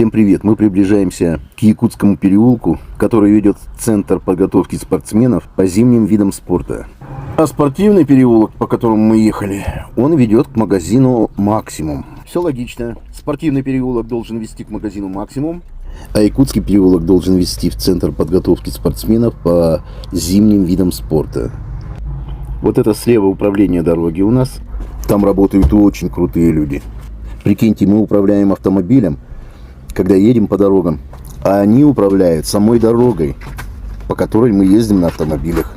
Всем привет! Мы приближаемся к Якутскому переулку, который ведет в Центр подготовки спортсменов по зимним видам спорта. А спортивный переулок, по которому мы ехали, он ведет к магазину «Максимум». Все логично. Спортивный переулок должен вести к магазину «Максимум», а Якутский переулок должен вести в Центр подготовки спортсменов по зимним видам спорта. Вот это слева управление дороги у нас. Там работают очень крутые люди. Прикиньте, мы управляем автомобилем, когда едем по дорогам, а они управляют самой дорогой, по которой мы ездим на автомобилях.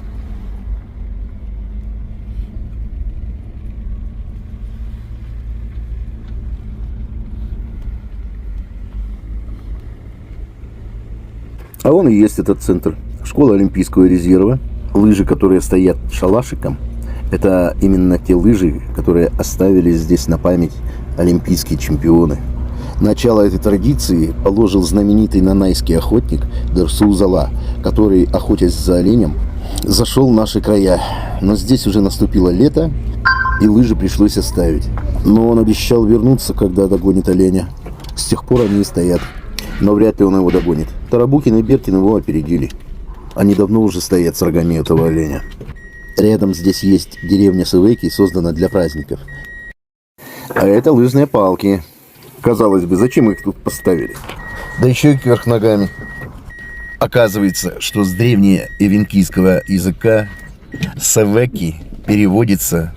А он и есть этот центр. Школа Олимпийского резерва. Лыжи, которые стоят шалашиком, это именно те лыжи, которые оставили здесь на память олимпийские чемпионы. Начало этой традиции положил знаменитый нанайский охотник Дерсу Узала, который, охотясь за оленем, зашел в наши края. Но здесь уже наступило лето, и лыжи пришлось оставить. Но он обещал вернуться, когда догонит оленя. С тех пор они и стоят. Но вряд ли он его догонит. Тарабукин и Беркин его опередили. Они давно уже стоят с рогами этого оленя. Рядом здесь есть деревня Сывейки, создана для праздников. А это лыжные палки. Казалось бы, зачем их тут поставили? Да еще и кверх ногами. Оказывается, что с древнеэвенкийского языка «савеки» переводится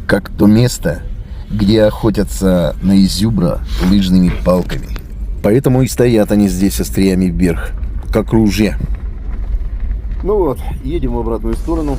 как то место, где охотятся на изюбра лыжными палками. Поэтому и стоят они здесь остриями вверх, как ружья. Ну вот, едем в обратную сторону.